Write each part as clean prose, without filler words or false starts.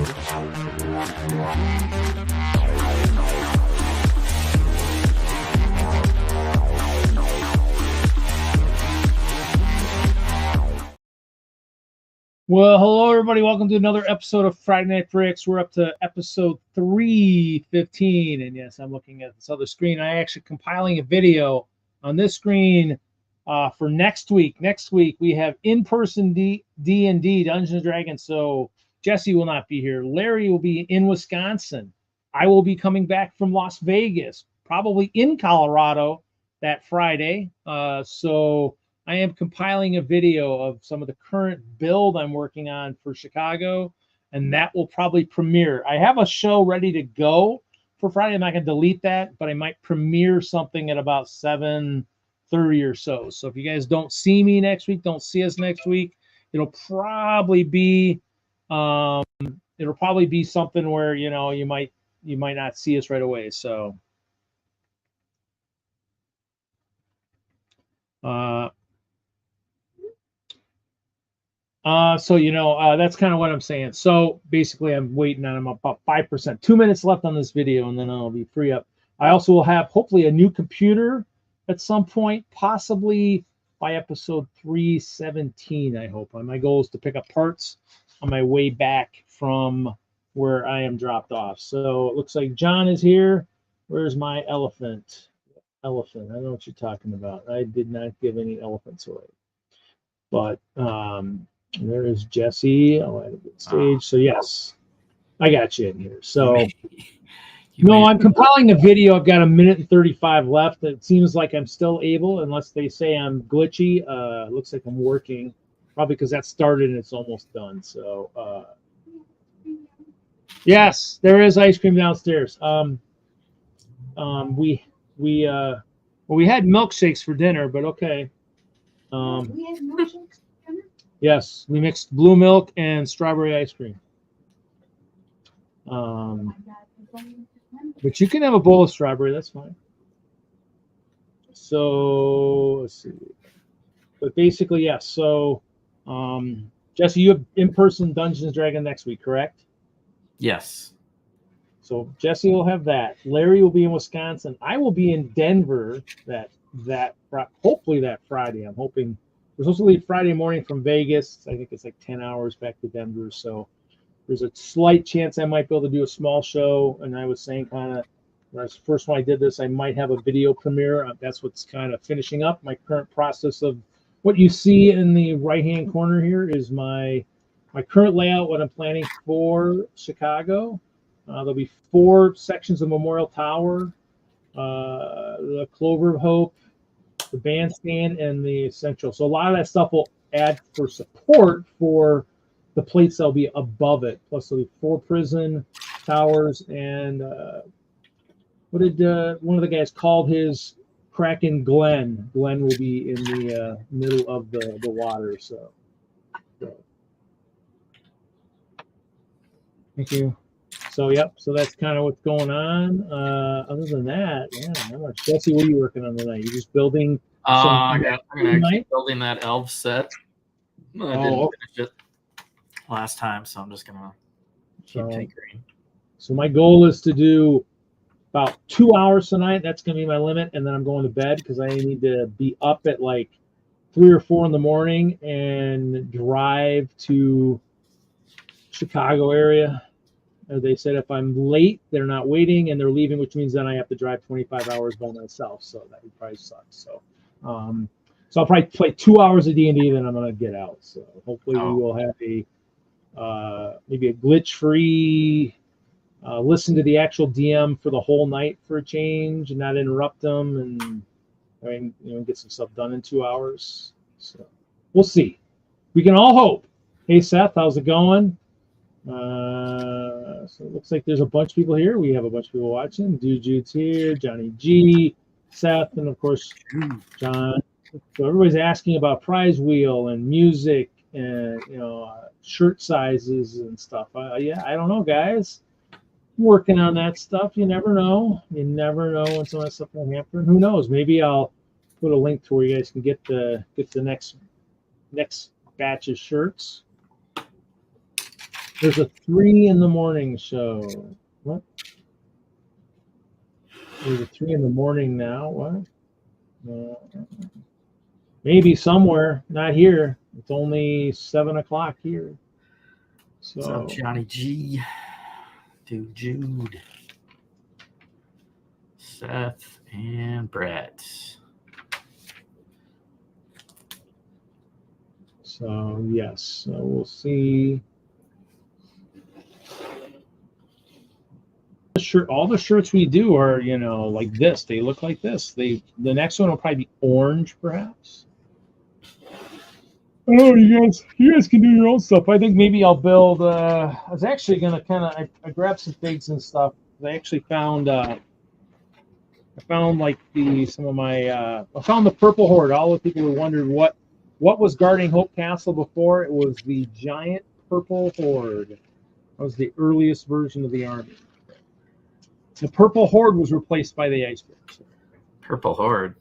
Well, hello, everybody. Welcome to another episode of Friday Night Bricks. We're up to episode 315. And yes, I'm looking at this other screen. I actually compiling a video on this screen for next week. Next week, we have in-person D&D, Dungeons & Dragons. So Jesse will not be here. Larry will be in Wisconsin. I will be coming back from Las Vegas, probably in Colorado that Friday. So I am compiling a video of some of the current build I'm working on for Chicago, and that will probably premiere. I have a show ready to go for Friday. I'm not going to delete that, but I might premiere something at about 7:30 or so. So if you guys don't see me next week, don't see us next week, it'll probably be something where you might not see us right away. So that's kind of what I'm saying. So basically, I'm waiting on. I'm about 5%. 2 minutes left on this video, and then I'll be free up. I also will have hopefully a new computer at some point, possibly by episode 317. I hope. My goal is to pick up parts on my way back from where I am dropped off. So it looks like John is here. Where's my elephant? Elephant. I don't know what you're talking about. I did not give any elephants away. But there is Jesse. I'll add a good stage. So yes, I got you in here. So I'm compiling a video. I've got 1 minute and 35 left. It seems like I'm still able, unless they say I'm glitchy. It looks like I'm working, probably because that started and it's almost done. So yes, there is ice cream downstairs. We had milkshakes for dinner, but okay. We had milkshakes for dinner? Yes, we mixed blue milk and strawberry ice cream. But you can have a bowl of strawberry, that's fine. So let's see. But basically, yes. So Jesse, you have in-person Dungeons & Dragons next week, correct? Yes. So Jesse will have that. Larry will be in Wisconsin. I will be in Denver hopefully that Friday. I'm hoping we're supposed to leave Friday morning from Vegas. I think it's like 10 hours back to Denver. So there's a slight chance I might be able to do a small show. And I was saying when I did this, I might have a video premiere. That's what's kind of finishing up. My current process of what you see in the right-hand corner here is my current layout, what I'm planning for Chicago. There'll be 4 sections of Memorial Tower, the Clover of Hope, the bandstand, and the Central. So a lot of that stuff will add for support for the plates that'll be above it. Plus there'll be 4 prison towers, and what did one of the guys called his Kraken Glen? Glen will be in the middle of the water. So thank you. So so that's kind of what's going on. Other than that, not much. Jesse, what are you working on tonight? You just building? I'm actually building that elf set. I didn't finish it last time, so I'm just gonna keep tinkering. So my goal is to do about 2 hours tonight. That's gonna be my limit, and then I'm going to bed because I need to be up at like 3 or 4 in the morning and drive to Chicago area. They said if I'm late, they're not waiting and they're leaving, which means then I have to drive 25 hours by myself. So that would probably suck. So, so I'll probably play 2 hours of D&D, then I'm gonna get out. So hopefully we will have maybe a glitch-free listen to the actual DM for the whole night for a change and not interrupt them, and get some stuff done in 2 hours. So we'll see. We can all hope. Hey Seth, how's it going? So it looks like there's a bunch of people here. We have a bunch of people watching. Jude's here, Johnny G, Seth, and of course John. So everybody's asking about prize wheel and music and shirt sizes and stuff. I don't know, guys. Working on that stuff. You never know. You never know when some of that stuff will happen. Who knows? Maybe I'll put a link to where you guys can get the next batch of shirts. There's a 3 in the morning show. What? There's a 3 in the morning now. What? Maybe somewhere, not here. It's only 7 o'clock here. So what's up, Johnny G? Dude, Jude, Seth, and Brett. So yes, so we'll see. All the shirts we do are, like this. They look like this. The next one will probably be orange, perhaps. Oh, you guys can do your own stuff. I think maybe I'll build. I was actually gonna I grabbed some figs and stuff. I actually found. I found like some of my. I found the Purple Horde. All the people who wondered what was guarding Hope Castle before. It was the giant Purple Horde. That was the earliest version of the army. The Purple Horde was replaced by the icebergs. Purple Horde.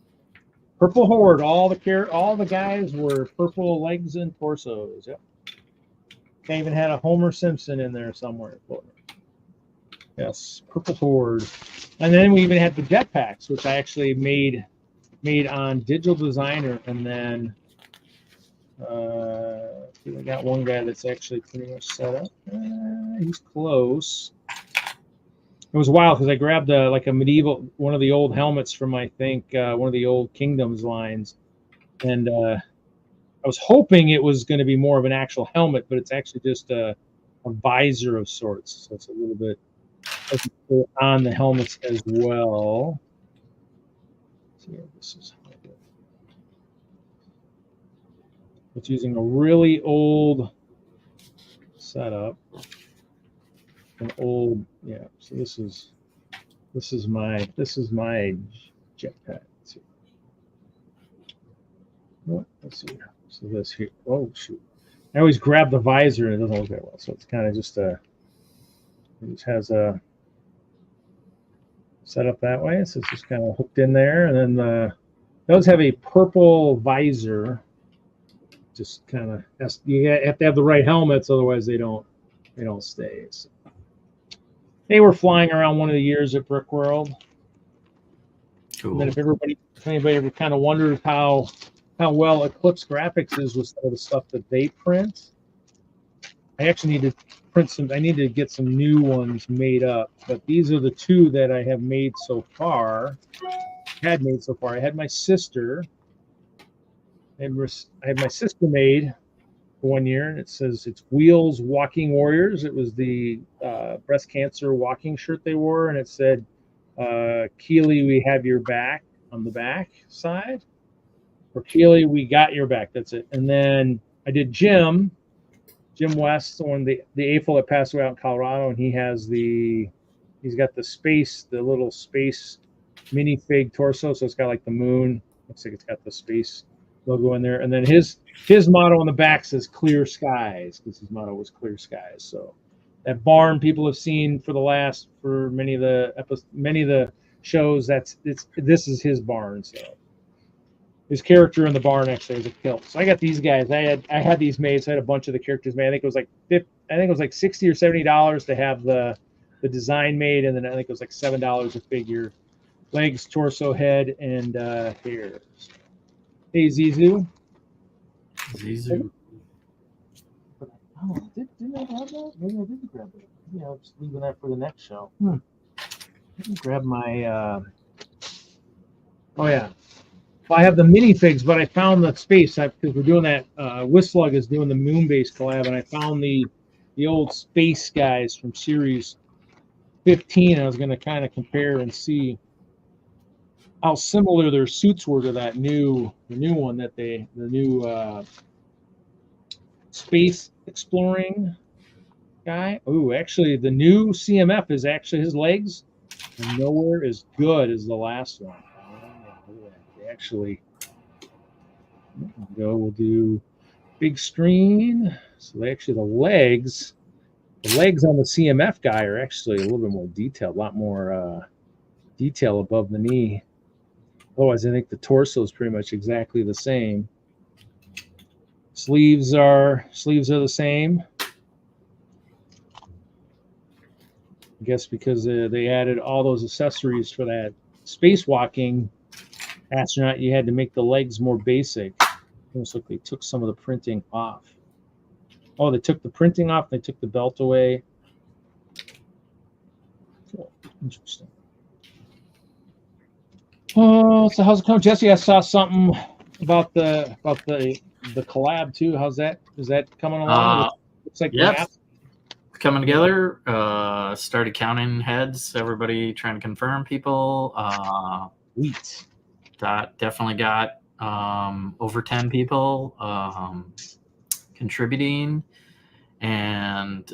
Purple Horde. All the guys were purple legs and torsos. Yep. They even had a Homer Simpson in there somewhere. Yes, Purple Horde. And then we even had the jetpacks, which I actually made on Digital Designer, and then I got one guy that's actually pretty much set up. He's close. It was wild because I grabbed one of the old helmets from I think one of the old Kingdoms lines, and I was hoping it was going to be more of an actual helmet, but it's actually just a visor of sorts. So it's a little bit on the helmets as well. Let's see, this is it's using a really old setup. So this is my jetpack. Let's see. So this here. Oh shoot! I always grab the visor and it doesn't look that well. So it's kind of just it just has a set up that way. So it's just kind of hooked in there, and then those have a purple visor. Just kind of you have to have the right helmets, otherwise they don't stay. So they were flying around one of the years at Brick World. Cool. And then if anybody ever kind of wondered how well Eclipse Graphics is with some of the stuff that they print, I actually need to print some. I need to get some new ones made up. But these are the two that I have made so far. I had my sister. I had my sister made for 1 year, and it says it's Wheels Walking Warriors. It was the breast cancer walking shirt they wore, and it said, Keely, we have your back on the back side. Or Keely, we got your back. That's it. And then I did Jim West, the AFOL that passed away out in Colorado, and he's got the little space minifig torso, so it's got like the moon. Looks like it's got the space logo in there, and then his motto on the back says "Clear Skies" because his motto was "Clear Skies." So that barn people have seen for many of the shows. This is his barn. So his character in the barn actually has a kilt. So I got these guys. I had these made. So I had a bunch of the characters made. I think it was like $60 or $70 to have the design made, and then I think it was like $7 a figure. Legs, torso, head, and hair. Hey, Zizu. Oh, didn't I grab that? Maybe I didn't grab it. Yeah, I'm just leaving that for the next show. Let me grab my. Oh yeah. Well, I have the minifigs, but I found the space because we're doing that. Whistslug is doing the Moonbase collab, and I found the old space guys from series 15. I was going to kind of compare and see how similar their suits were to the new one that the new space exploring guy. Oh, actually, the new CMF is actually his legs are nowhere as good as the last one. They actually we'll do big screen. So the legs on the CMF guy are actually a little bit more detailed, a lot more detail above the knee. Otherwise, I think the torso is pretty much exactly the same. Sleeves are the same. I guess because they added all those accessories for that spacewalking astronaut, you had to make the legs more basic. Almost like they took some of the printing off. Oh, they took the printing off. They took the belt away. Cool. Interesting. Oh, so how's it going, Jesse? I saw something about the collab too. How's that? Is that coming along? Looks like yep. Coming together. Started counting heads. Everybody trying to confirm people. Sweet. That definitely got over 10 people contributing, and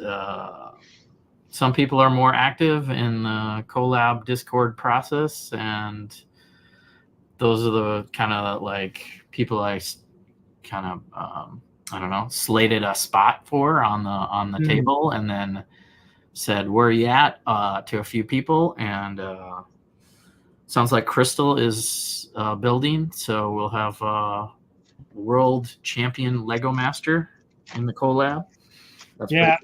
some people are more active in the collab Discord process, and those are the kind of like people I kind of I don't know, slated a spot for on the table, and then said, "Where are you at?" To a few people, and sounds like Crystal is building, so we'll have world champion Lego Master in the collab. That's yeah.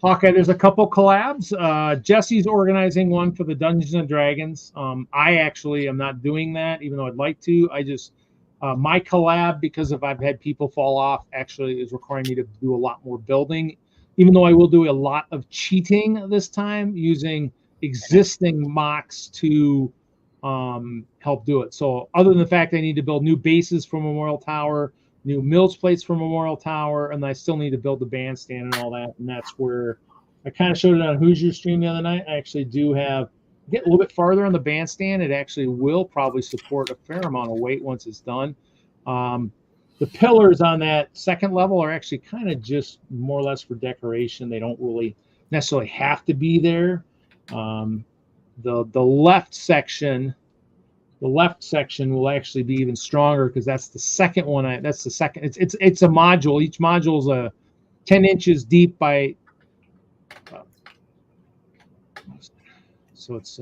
Hawkeye, there's a couple collabs. Jesse's organizing one for the Dungeons and Dragons. I actually am not doing that, even though I'd like to. I just my collab, because I've had people fall off, actually is requiring me to do a lot more building. Even though I will do a lot of cheating this time, using existing MOCs to help do it. So other than the fact I need to build new bases for Memorial Tower, new mills plates for Memorial Tower, and I still need to build the bandstand and all that. And that's where I kind of showed it on Hoosier stream the other night. I actually do have, get a little bit farther on the bandstand. It actually will probably support a fair amount of weight once it's done. The pillars on that second level are actually kind of just more or less for decoration. They don't really necessarily have to be there. The left section will actually be even stronger because that's the second one. That's the second. It's a module. Each module is a 10 inches deep by. So it's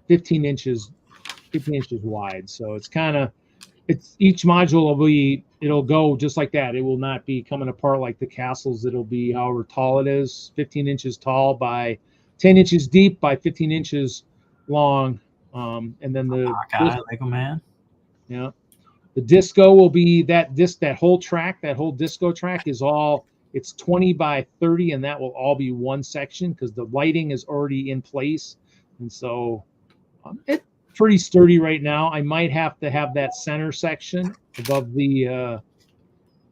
15 inches wide. So it's kind of, each module will be, it'll go just like that. It will not be coming apart like the castles. It'll be however tall it is, 15 inches tall by 10 inches deep by 15 inches long. And then the Lego Man. Yeah. The disco will be that whole disco track is all, it's 20 by 30, and that will all be one section because the lighting is already in place. And so it's pretty sturdy right now. I might have to have that center section above the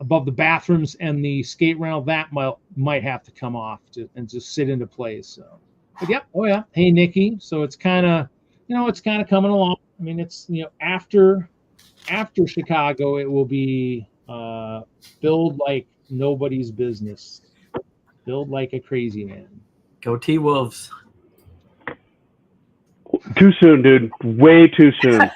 bathrooms and the skate rental. That might have to come off and just sit into place. So, but yep. Oh yeah. Hey, Nikki. So it's kind of, it's kind of coming along. I mean, it's, after Chicago, it will be build like nobody's business. Build like a crazy man. Go T-Wolves. Too soon, dude. Way too soon.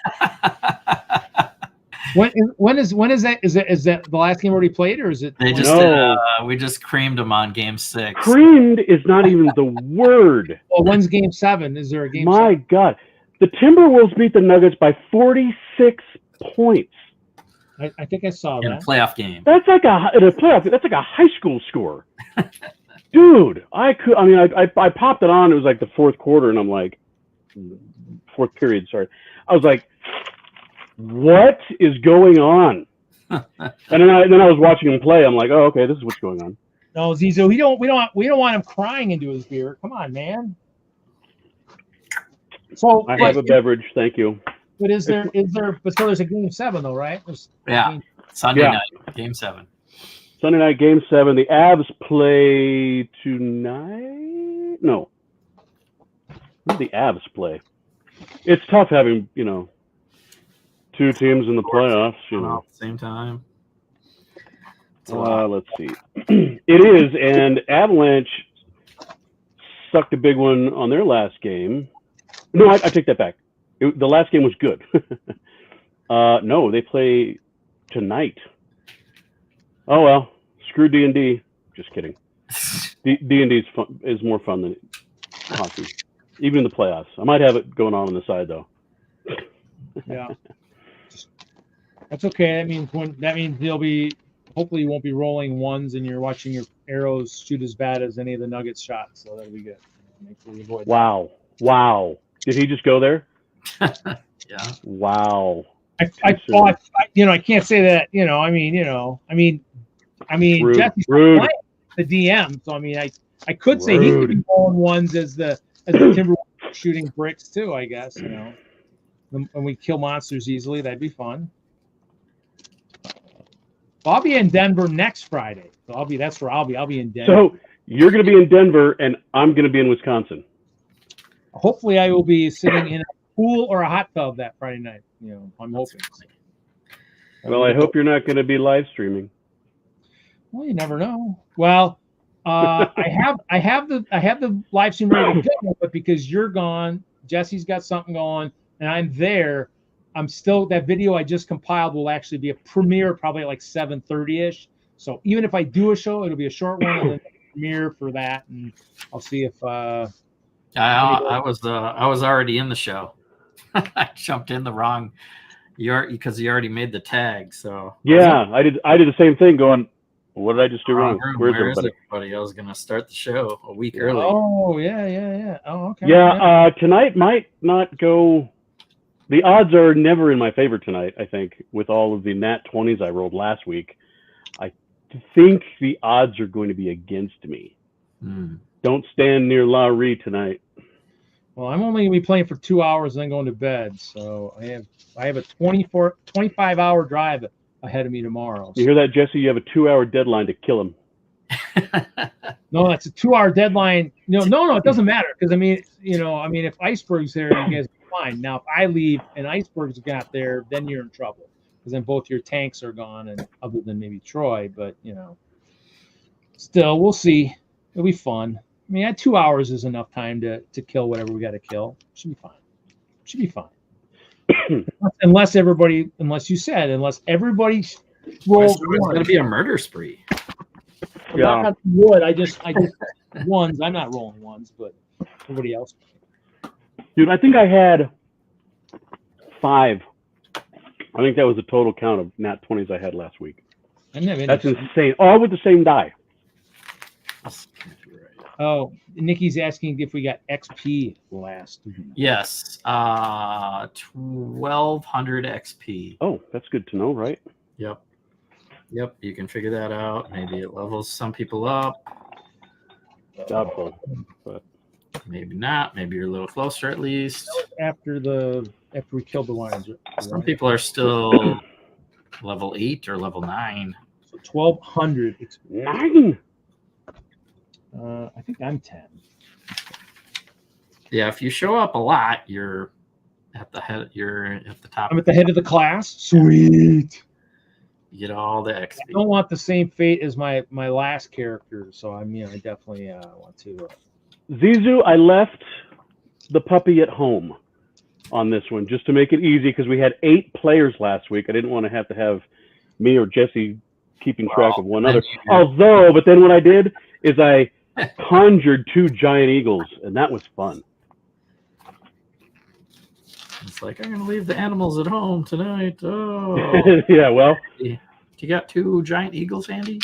When is that? Is that the last game already played, or is it? They just we just creamed them on game 6. Creamed is not even the word. Well, when's game 7? Is there a game? My 7? God, the Timberwolves beat the Nuggets by 46 points. I think I saw in that. A playoff game. That's like in a playoff. That's like a high school score, dude. I popped it on. It was like the fourth quarter, and I'm like, fourth period. Sorry, I was like, what is going on? And then I was watching him play. I'm like, oh, okay, this is what's going on. No, Zizou, we don't want him crying into his beer. Come on, man. So I have a beverage, thank you. But so there's a game 7 though, right? Sunday night, game 7. Sunday night, game 7. The Avs play tonight. No, when do the Avs play? It's tough having two teams in the playoffs. At the same time. Let's see. It is, and Avalanche sucked a big one on their last game. No, I take that back. The last game was good. No, they play tonight. Oh well, screw D&D. Just kidding. D&D is more fun than hockey, even in the playoffs. I might have it going on the side though. Yeah, that's okay. That means they'll be hopefully you won't be rolling ones and you're watching your arrows shoot as bad as any of the Nuggets shots. So that'll be good. Make sure you avoid Wow. Wow. Did he just go there? Yeah. Wow. I thought, I can't say that, I mean, Rude. Jesse's Rude. playing the DM, so I mean, I could say he could be rolling ones as the Timberwolves shooting bricks too, I guess, When we kill monsters easily, that'd be fun. I'll be in Denver next Friday, so that's where I'll be. I'll be in Denver. So you're going to be in Denver, and I'm going to be in Wisconsin. Hopefully, I will be sitting in a pool or a hot tub that Friday night. I'm hoping. Well, I hope you're not going to be live streaming. Well, you never know. Well, I have the live stream ready to go, but because you're gone, Jesse's got something going, and I'm there. I'm still, that video I just compiled will actually be a premiere probably at like 7:30ish. So even if I do a show, it'll be a short one and then a premiere for that, and I'll see if. I was already in the show. I jumped in the wrong, because you already made the tag. So yeah, I did the same thing. Going, what did I just do wrong? Where is everybody? I was going to start the show a week early. Oh yeah. Oh okay. Yeah, tonight might not go. The odds are never in my favor tonight, I think, with all of the nat 20s I rolled last week. I think the odds are going to be against me. Don't stand near Lowry tonight. Well, I'm only going to be playing for 2 hours and then going to bed. So I have a 25-hour drive ahead of me tomorrow. You hear that, Jesse? You have a 2-hour deadline to kill him. No, it's a 2-hour deadline. No, it doesn't matter. Because, if Iceberg's there, you guys are fine. Now, if I leave and Iceberg's got there, then you're in trouble. Because then both your tanks are gone, and other than maybe Troy. But, still, we'll see. It'll be fun. 2 hours is enough time to kill whatever we got to kill. Should be fine. unless everybody rolls. It's going to be a murder spree. Yeah. Wood. I just ones. I'm not rolling ones, but everybody else. Dude, I think I had 5. I think that was the total count of nat 20s I had last week. That's insane. All with the same die. Oh, Nikki's asking if we got XP last week. Yes, 1200 XP. Oh, that's good to know, right? Yep. You can figure that out. Maybe it levels some people up. Doubtful, but maybe not. Maybe you're a little closer at least. After we killed the lions. Some people are still level 8 or level 9. So 1200 XP. 9. I think I'm 10. Yeah, if you show up a lot, you're at the head. You're at the top. I'm at the head of the class. Sweet. You get all the XP. I don't want the same fate as my last character, so I definitely want to. Zizou, I left the puppy at home on this one just to make it easy because we had 8 players last week. I didn't want to have me or Jesse keeping track of one other. But then what I did is I conjured 2 giant eagles, and that was fun. It's like, I'm going to leave the animals at home tonight. Oh. Yeah, well. You got 2 giant eagles, Andy?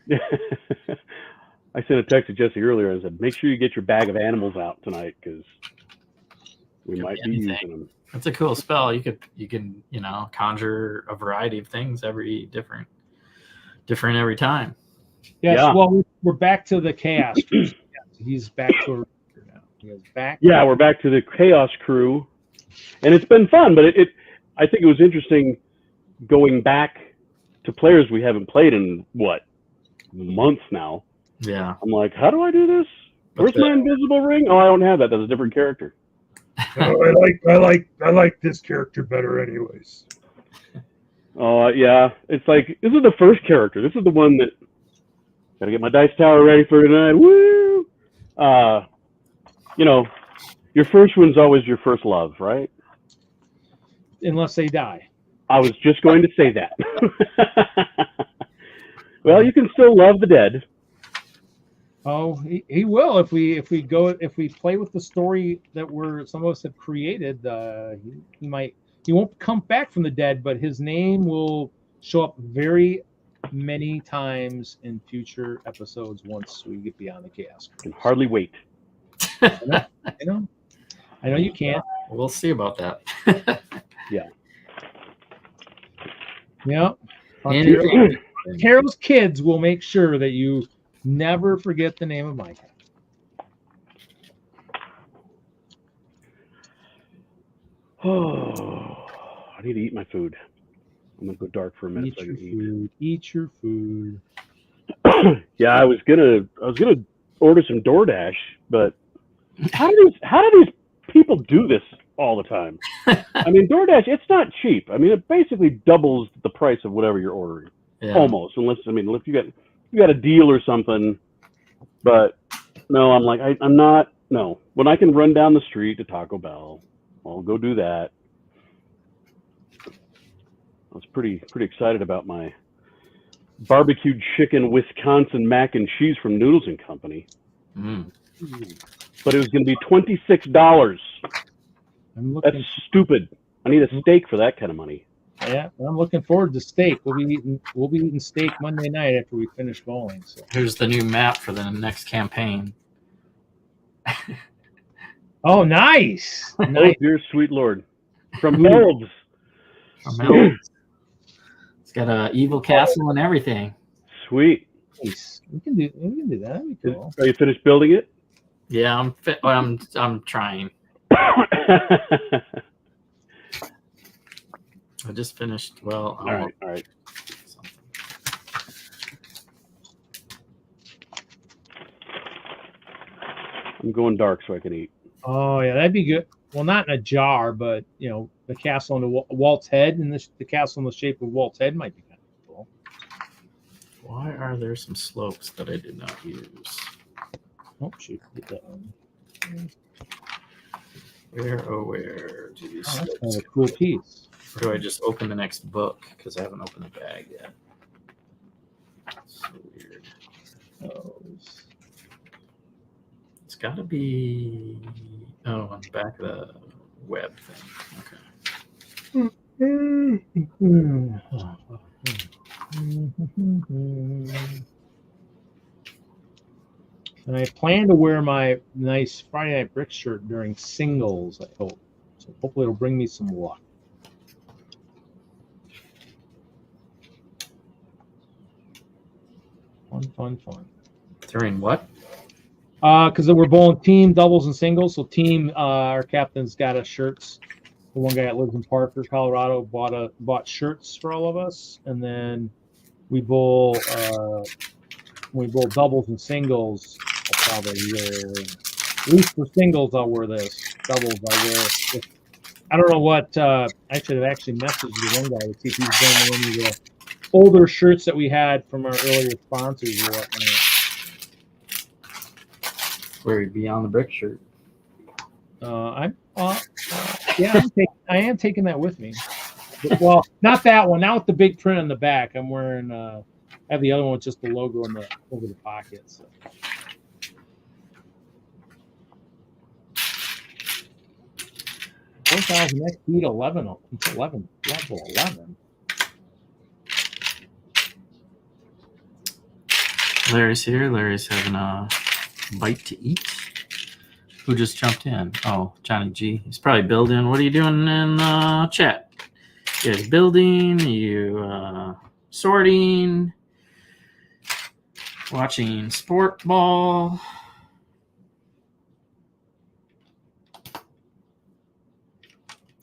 I sent a text to Jesse earlier. I said, make sure you get your bag of animals out tonight because we might be using them. That's a cool spell. You can conjure a variety of things different every time. Yes, yeah. Well, we're back to the chaos. He's back to a now. He is back. Yeah, we're back to the chaos crew, and it's been fun. But I think it was interesting going back to players we haven't played in months now. Yeah, I'm like, how do I do this? Where's my invisible ring? Oh, I don't have that. That's a different character. I like this character better, anyways. Oh yeah, it's like this is the first character. This is the one that. Gotta get my dice tower ready for tonight. Woo! Your first one's always your first love, right? Unless they die. I was just going to say that. Well, you can still love the dead. Oh, he will if we play with the story that some of us have created. He won't come back from the dead, but his name will show up very many times in future episodes once we get beyond the chaos. Can hardly wait. I know you can't. We'll see about that. Yeah. Anything. Carol's kids will make sure that you never forget the name of my cat. Oh, I need to eat my food. I'm gonna go dark for a minute so I can eat. Eat your food. Yeah, I was gonna order some DoorDash, but how do these people do this all the time? I mean, DoorDash, it's not cheap. I mean, it basically doubles the price of whatever you're ordering, almost. Unless if you got a deal or something. But no, I'm like I'm not. No, when I can run down the street to Taco Bell, I'll go do that. I was pretty excited about my barbecued chicken Wisconsin mac and cheese from Noodles and Company. But it was going to be $26. That's stupid. I need a steak for that kind of money. Yeah, I'm looking forward to steak. We'll be eating steak Monday night after we finish bowling. So here's the new map for the next campaign. Oh, nice! Oh, dear sweet Lord, from elves. It's got a evil castle and everything. Sweet. Nice. We can do that. That'd be cool. Are you finished building it? Yeah, I'm trying. I just finished. Well, all right. I'm going dark so I can eat. Oh yeah, that'd be good. Well, not in a jar, but the castle on the Walt's head and the castle in the shape of Walt's head might be kind of cool. Why are there some slopes that I did not use? Oh shoot! Get that one. Where do these Oh, that's slopes kind of a go? cool piece. Or do I just open the next book because I haven't opened the bag yet? So weird. It's got to be on the back of the web thing. Okay. And I plan to wear my nice Friday Night Brick shirt during singles, I hope. So hopefully it'll bring me some luck. Fun. During what? Because we're bowling team, doubles, and singles. So team, our captain's got us shirts. The one guy that lives in Parker, Colorado, bought shirts for all of us, and then we bowl doubles and singles. I'll probably wear, at least for singles, I'll wear this. Doubles, I wear this. I don't know what. I should have actually messaged the one guy to see if he's wearing any of the older shirts that we had from our earlier sponsors or whatnot. Where he'd be on the brick shirt. I am taking that with me. Well, not that one. Not with the big print on the back. I'm wearing. I have the other one with just the logo over the pocket. So. $4,000 XP 11 level 11. Larry's here. Larry's having a bite to eat. Who just jumped in? Oh, Johnny G. He's probably building. What are you doing in chat? You guys building? You sorting? Watching sport ball?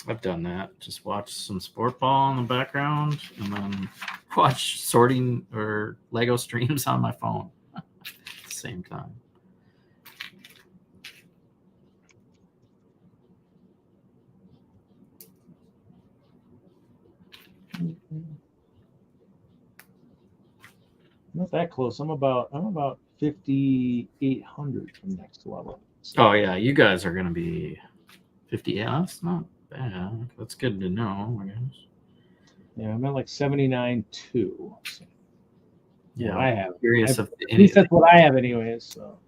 I've done that. Just watch some sport ball in the background and then watch sorting or Lego streams on my phone at the same time. Not that close. I'm about 5,800 from next level. So. Oh yeah, you guys are gonna be 50. Yeah, that's not bad. That's good to know, I guess. Yeah, I'm at like 79.2. So. Yeah, I have. Curious At least that's what I have, anyways. So.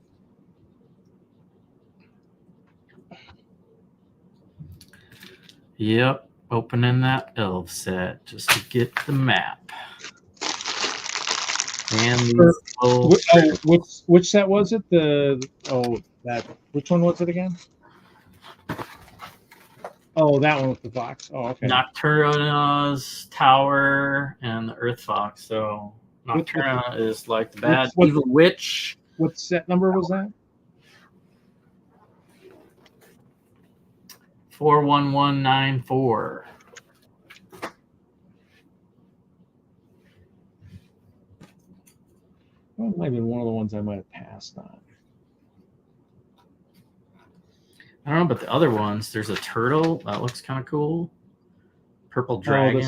Yep, opening that elf set just to get the map. And these Or- little which set was it? Which one was it again? Oh, that one with the fox. Oh, okay. Nocturna's tower and the Earth Fox. So Nocturna is like the bad what- evil witch. What set number was that? 41194. Well, it might have been one of the ones I might have passed on. I don't know, but the other ones, there's a turtle that looks kind of cool. Purple dragon.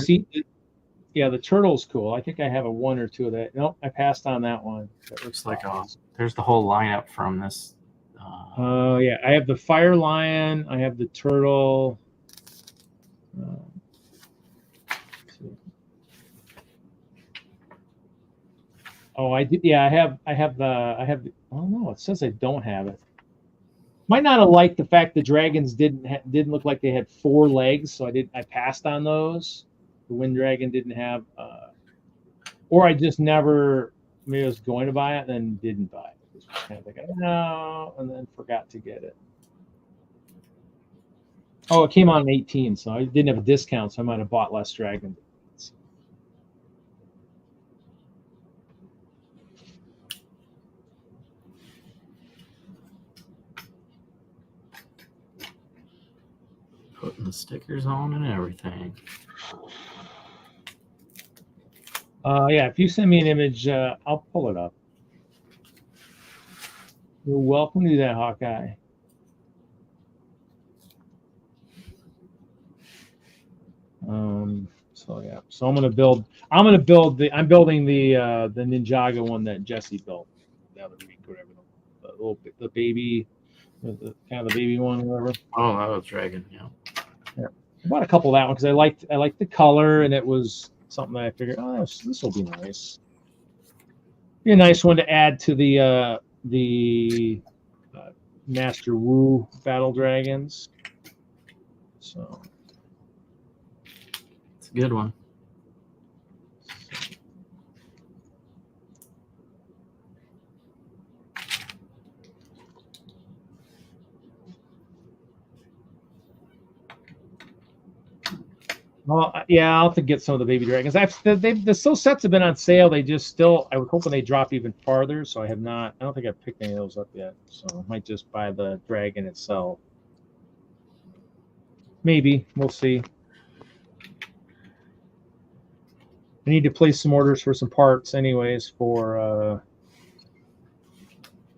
The turtle's cool. I think I have a one or two of that. Nope, I passed on that one. That looks like there's the whole lineup from this. Oh yeah, I have the fire lion. I have the turtle. Oh, I did. Yeah, I have the. Oh no, it says I don't have it. Might not have liked the fact the dragons didn't look like they had 4 legs, so I passed on those. The wind dragon didn't have, or I just never. Maybe I was going to buy it and then didn't buy it. Just kind of thinking no, and then forgot to get it. Oh, it came on 18, so I didn't have a discount, so I might have bought less dragon. Putting the stickers on and everything. Yeah, if you send me an image, I'll pull it up. You're welcome to do that, Hawkeye. So yeah, so I'm building the Ninjago one that Jesse built the other week, whatever, the baby, the kind of the baby one, whatever. Oh, that was dragon, yeah. I bought a couple of that one because I liked the color, and it was something that I figured, oh, this will be nice. Be a nice one to add to the Master Wu Battle Dragons. So it's a good one. Well, yeah, I'll have to get some of the baby dragons. The sets have been on sale. I was hoping they drop even farther, so I have not. I don't think I've picked any of those up yet. So I might just buy the dragon itself. Maybe we'll see. I need to place some orders for some parts, anyways, for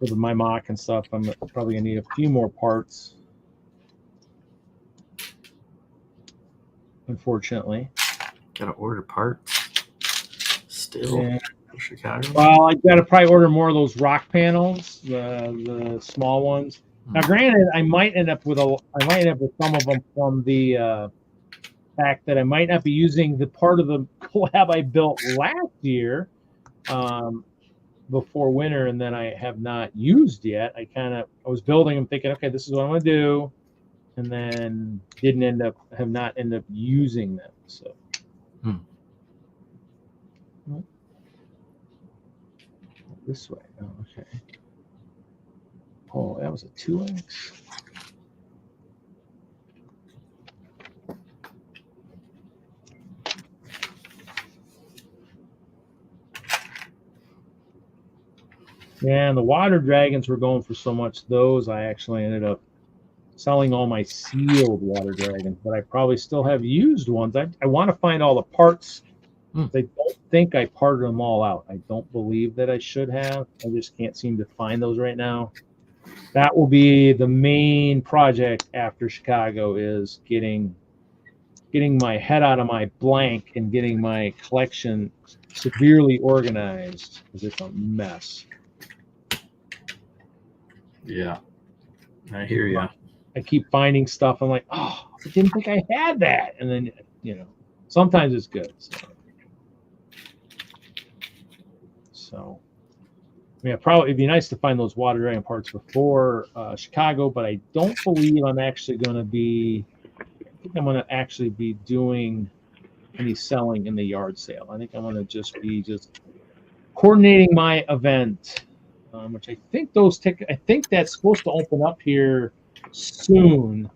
my mock and stuff. I'm probably gonna need a few more parts. Unfortunately, gotta order parts still. Yeah. For Chicago. Well, I gotta probably order more of those rock panels, the small ones. Now, granted, I might end up with some of them from the fact that I might not be using the part of the collab I built last year before winter, and then I have not used yet. I was building them thinking, okay, this is what I'm gonna do, and then have not ended up using them. So this way. Oh, okay. Oh, that was a 2x. Yeah, and the water dragons were going for so much. Those I actually ended up selling all my sealed water dragons, but I probably still have used ones. I want to find all the parts. I don't think I parted them all out. I don't believe that I should have. I just can't seem to find those right now. That will be the main project after Chicago, is getting my head out of my blank and getting my collection severely organized, because it's a mess. Yeah, I hear you. I keep finding stuff. I'm like, oh, I didn't think I had that. And then, sometimes it's good. So yeah, probably it'd be nice to find those water dragon parts before Chicago, but I don't believe I'm actually going to be. I think I'm going to actually be doing any selling in the yard sale. I think I'm going to just be coordinating my event, which I think I think that's supposed to open up here soon.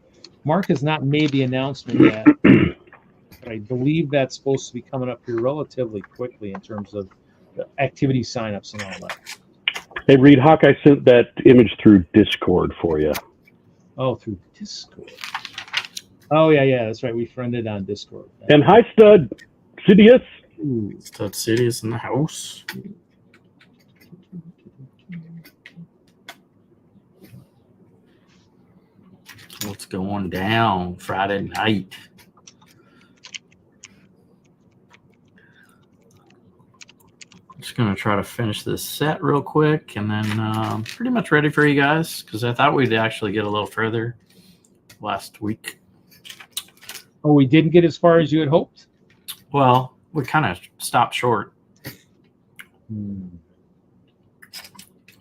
Mark has not made the announcement yet, but I believe that's supposed to be coming up here relatively quickly in terms of the activity signups and all that. Hey, Reed, Hawkeye sent that image through Discord for you. Oh, through Discord. Oh, yeah, that's right. We friended on Discord. And hi, Stud Sidious. Stud City is in the house. What's going down Friday night? Just going to try to finish this set real quick, and then pretty much ready for you guys, because I thought we'd actually get a little further last week. Oh, we didn't get as far as you had hoped? Well, we kind of stopped short. And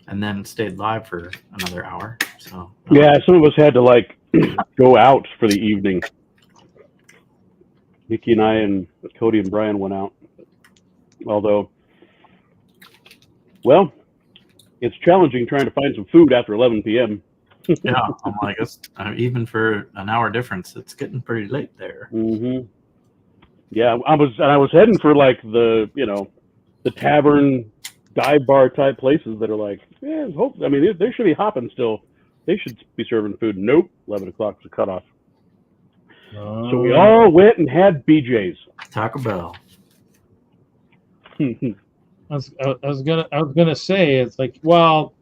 then stayed live for another hour. So Yeah, some of us had to like go out for the evening. Nikki and I and Cody and Brian went out. Although, well, it's challenging trying to find some food after 11 p.m. yeah, I'm like, even for an hour difference, it's getting pretty late there. Mm-hmm. Yeah, I was heading for like the tavern, dive bar type places that are like, yeah, I mean, they should be hopping still. They should be serving food. Nope, 11 o'clock is the cutoff. So we all went and had BJ's. Taco Bell. I was gonna say, it's like, well,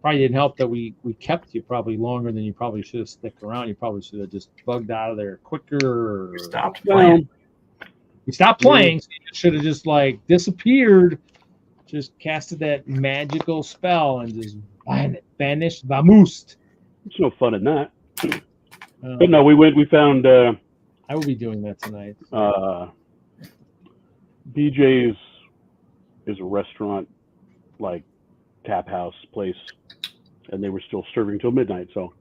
probably didn't help that we kept you probably longer than you probably should have stuck around. You probably should have just bugged out of there quicker. We stopped playing. You stopped playing, so you should have just like disappeared, just casted that magical spell and just vanished, vamoosed. There's no fun in that. But no, we found. I will be doing that tonight. BJ's is a restaurant, like tap house place, and they were still serving till midnight. So,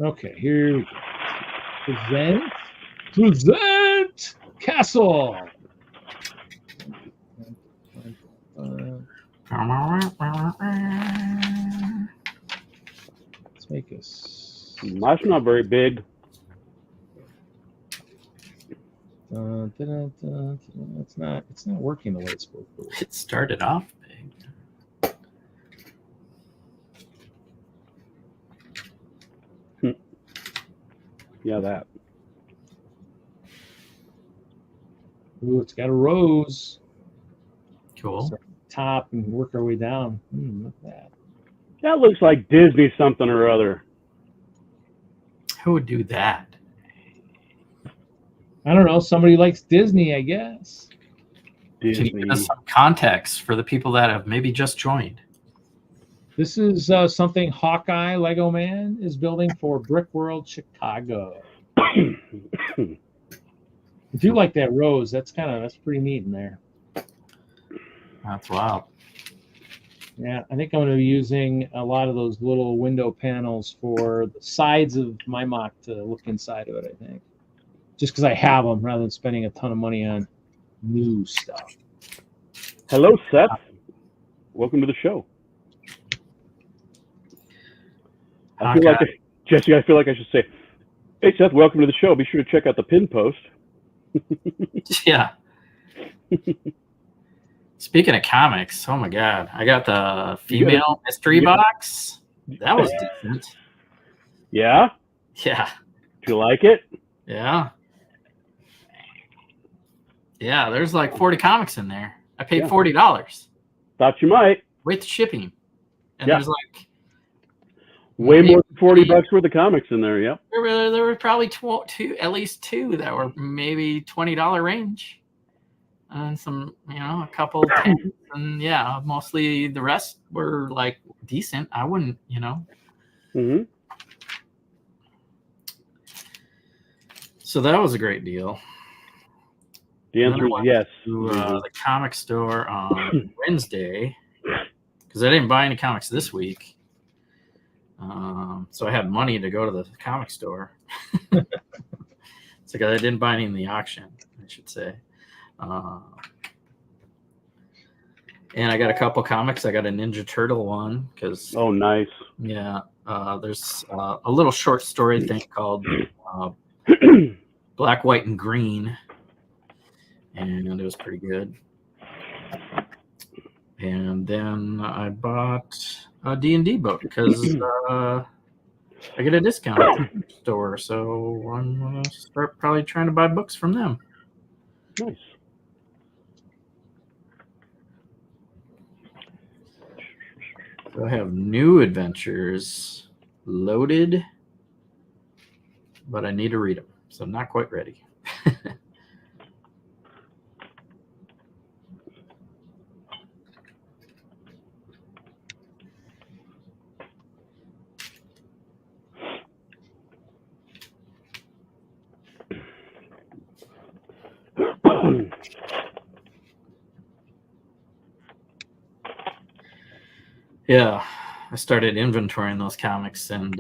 okay, here we go. Present Castle. Let's make us. that's not very big. It's not working the way it's supposed to. It started off big. Yeah, that. Ooh, it's got a rose. Cool. Start at the top and work our way down. Look at that. That looks like Disney something or other. Who would do that? I don't know. Somebody likes Disney, I guess. Disney. Can you give us some context for the people that have maybe just joined? This is something Hawkeye Lego Man is building for Brick World Chicago. If you like that rose, that's pretty neat in there. That's wild. Yeah, I think I'm going to be using a lot of those little window panels for the sides of my mock to look inside of it, I think. Just because I have them rather than spending a ton of money on new stuff. Hello, Seth. Welcome to the show. Jesse, I feel like I should say, hey, Seth, welcome to the show. Be sure to check out the pin post. Yeah. Speaking of comics, oh my God, I got the female mystery box. That was decent. Yeah? Yeah. Do you like it? Yeah. Yeah, there's like 40 comics in there. I paid $40. Thought you might. With shipping. And Yeah. there's like way more than $40 worth of comics in there, yeah. There were probably at least two that were maybe $20 range. And some, a couple tens, and yeah, mostly the rest were like decent. I wouldn't, Mm-hmm. So that was a great deal. The answer is yes. To the comic store on Wednesday, because I didn't buy any comics this week. So I had money to go to the comic store. It's like I didn't buy any in the auction, I should say. And I got a couple comics. I got a Ninja Turtle one because Oh, nice. yeah, there's a little short story thing called Black, White, and Green, and it was pretty good. And then I bought a D&D book because I get a discount at the store, so I'm gonna start probably trying to buy books from them. Nice. So I have New Adventures loaded, but I need to read them, so I'm not quite ready. Yeah, I started inventorying those comics and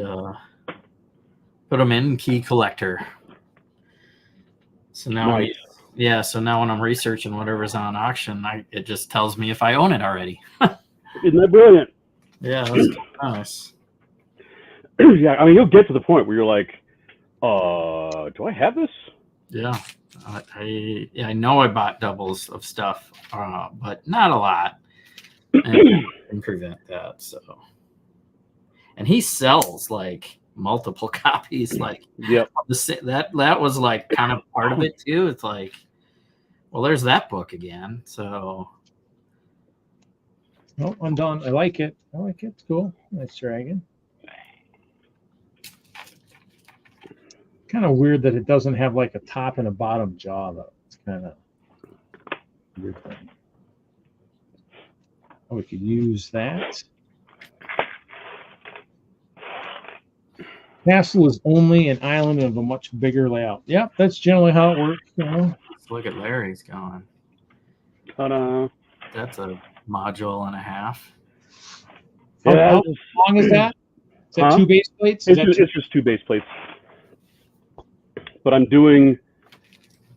put them in Key Collector. So now, Nice. so now when I'm researching whatever's on auction, it just tells me if I own it already. Isn't that brilliant? Yeah, that's nice. Yeah, I mean, you'll get to the point where you're like, do I have this? Yeah, I know I bought doubles of stuff, but not a lot. And I can prevent that. So, and he sells like multiple copies. Like, Yep. that was like kind of part of it too. It's like, well, there's that book again. So, Oh, I'm done. I like it. It's cool. Nice dragon. Kind of weird that it doesn't have like a top and a bottom jaw though. It's kind of weird thing. Oh, we could use that. Castle is only an island of a much bigger layout. Yep, that's generally how it works. You know? let's look at Larry's going. Ta-da. That's a module and a half. How long is that? Is that Huh? 2 base plates? It's just 2 base plates. But I'm doing,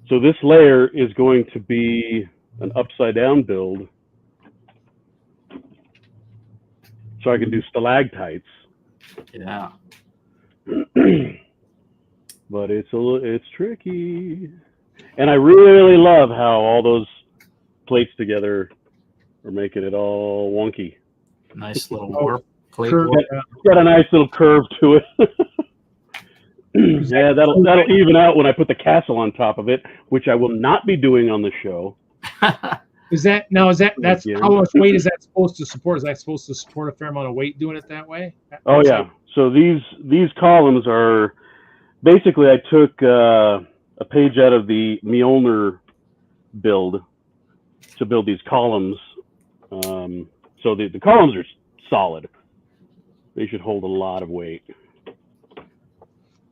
so this layer is going to be an upside down build. So I can do stalactites. Yeah. But it's tricky. And I really love how all those plates together are making it all wonky. Nice little warp plate. Curve. Warp. It's got a nice little curve to it. Yeah, that'll even out when I put the castle on top of it, which I will not be doing on the show. That's how much weight is that supposed to support? Is that supposed to support a fair amount of weight doing it that way? Oh yeah. So these columns are basically, I took a page out of the Mjolnir build to build these columns. So the columns are solid. They should hold a lot of weight.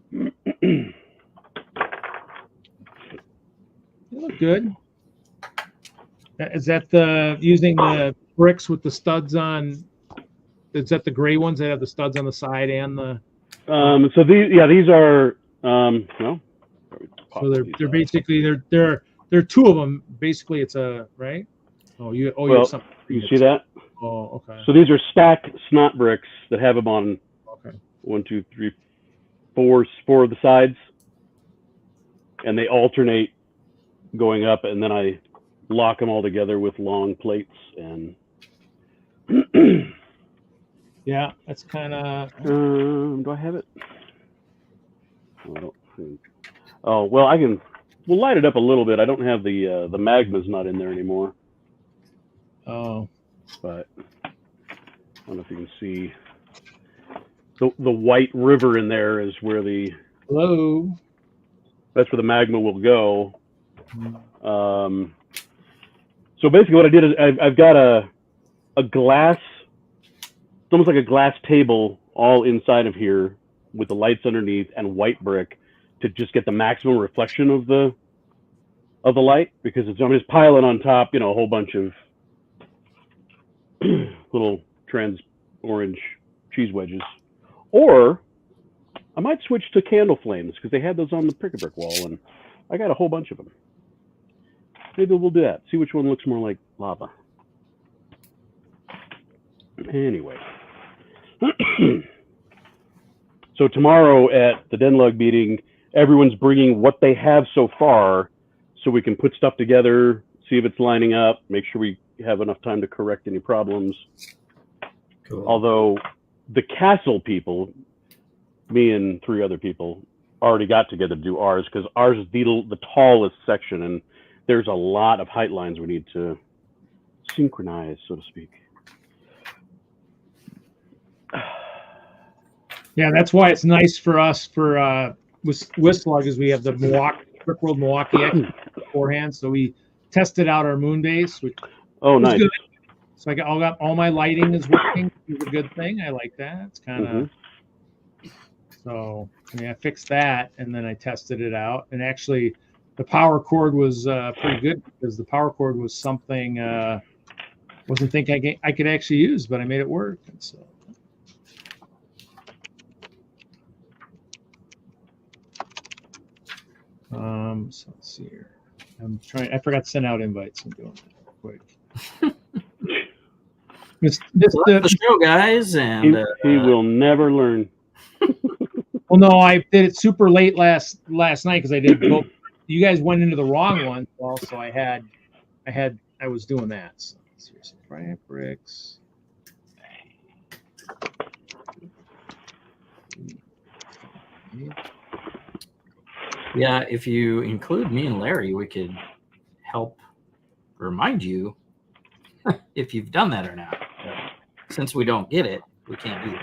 They look good. Is that using the bricks with the studs on? Is that the gray ones that have the studs on the side and the? So these are well. So they're basically there are 2 of them. Basically, it's a right. You have something. You see that? Oh, okay. So these are stacked snot bricks that have them on 1, 2, 3, 4 of the sides, and they alternate going up, and then I lock them all together with long plates. And yeah, that's kind of. do I have it? I don't think. Oh well, we'll light it up a little bit. I don't have the magma's not in there anymore. Oh. But I don't know if you can see the white river in there is where that's where the magma will go. So basically what I did is I've got a glass, it's almost like a glass table all inside of here with the lights underneath and white brick to just get the maximum reflection of the light, because I'm just piling on top, a whole bunch of little trans orange cheese wedges. Or I might switch to candle flames because they had those on the brick wall, and I got a whole bunch of them. Maybe we'll do that. See which one looks more like lava. Anyway. So tomorrow at the Denlug meeting, everyone's bringing what they have so far so we can put stuff together, see if it's lining up, make sure we have enough time to correct any problems. Cool. Although the castle people, me and 3 other people, already got together to do ours because ours is the tallest section, and there's a lot of height lines we need to synchronize, so to speak. Yeah, that's why it's nice for us for Whistler is we have the Brick World Milwaukee beforehand, so we tested out our moon base, which Oh, was nice. good. So I got all my lighting is working. It's a good thing. I like that. It's kind of so. I mean, I fixed that and then I tested it out, and actually, the power cord was pretty good because the power cord was something wasn't thinking I could actually use, but I made it work, and so. So let's see here. I'm trying. I forgot to send out invites. I'm doing that quick. The show, guys, and he will never learn. Well, no, I did it super late last night because I did both. You guys went into the wrong one, so I was doing that. So let's see here. So fabrics. yeah, if you include me and Larry, we could help remind you if you've done that or not. But since we don't get it, we can't do it.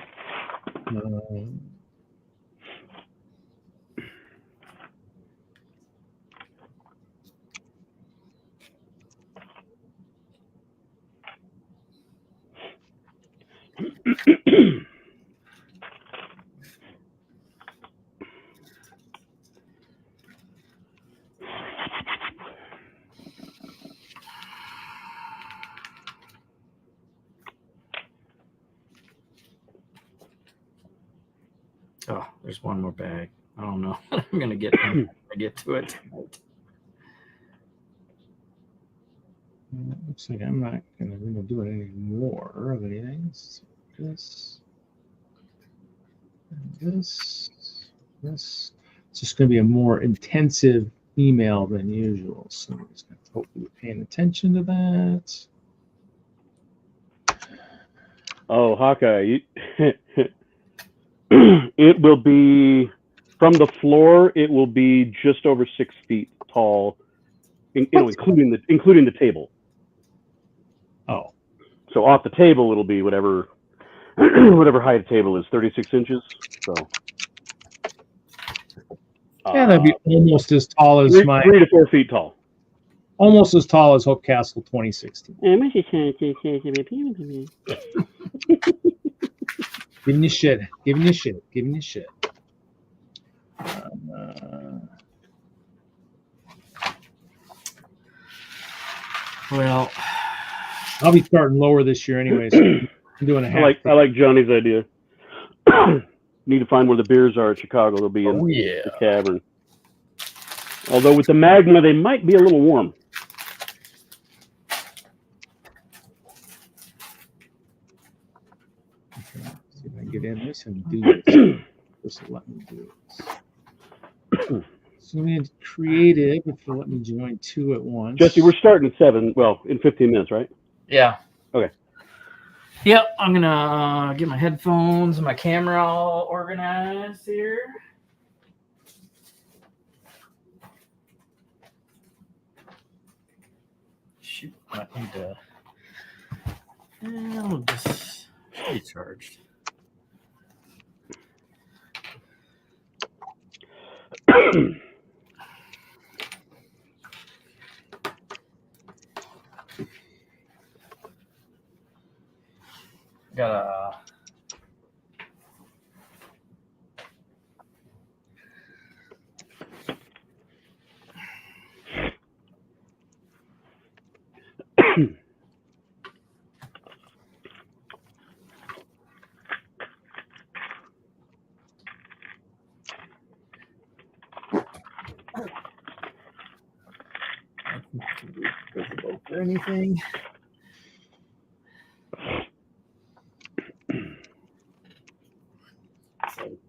Oh, there's one more bag. I don't know. I'm gonna get to it tonight. Looks like I'm not gonna do it anymore of anything. So this, and this. It's just gonna be a more intensive email than usual. So we're just gonna hopefully be paying attention to that. Oh, Hawkeye, it will be from the floor. It will be just over 6 feet tall, including the table. Oh, so off the table, it'll be whatever height the table is, 36 inches. So yeah, that'd be almost as tall as 3 to 4 feet tall. Almost as tall as Hope Castle 2016. Giving you shit. Well, I'll be starting lower this year anyway. So I'm doing a half. I like Johnny's idea. Need to find where the beers are at Chicago. They'll be in the cavern. Although with the magma, they might be a little warm. Okay, see if I can get in this and do this. This will let me do this. So we need creative, if you'll let me join 2 at once. Jesse, we're starting at 7. Well, in 15 minutes, right? Yeah. Okay. Yep, I'm gonna get my headphones and my camera all organized here. Shoot, I need to. I'll just be charged. Got or anything.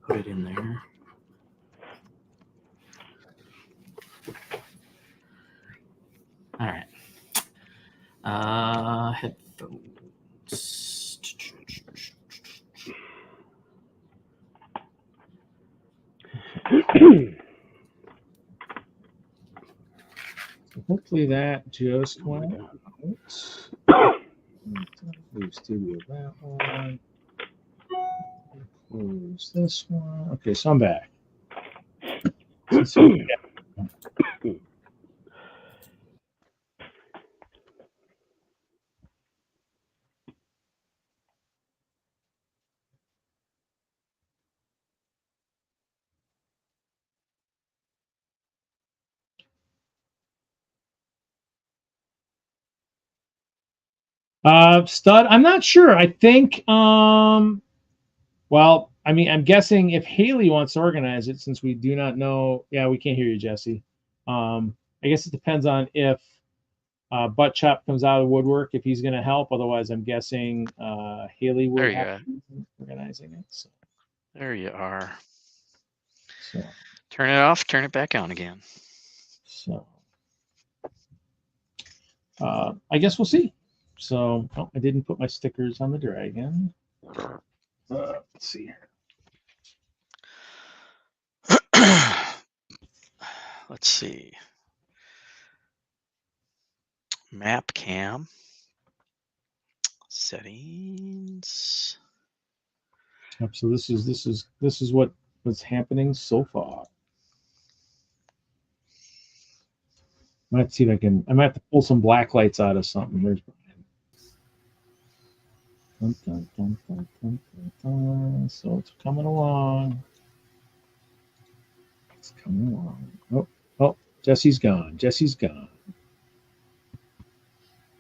Put it in there. All right. Headphones. Hopefully that just went out. Leave studio that one. Close this one. Okay, so I'm back. Stud, I'm not sure. I think well, I mean, I'm guessing if Haley wants to organize it, since we do not know. Yeah, we can't hear you, Jesse. I guess it depends on if Butt Chop comes out of the woodwork, if he's going to help. Otherwise, I'm guessing Haley will have to be organizing it. So. There you are. So. Turn it off, turn it back on again. So I guess we'll see. So I didn't put my stickers on the dragon. Let's see here. Let's see. Map cam. Settings. So this is what's happening so far. I might see if I might have to pull some black lights out of something. There's Brian. Dun, dun, dun, dun, dun, dun. So it's coming along. It's coming along. Oh, Jesse's gone.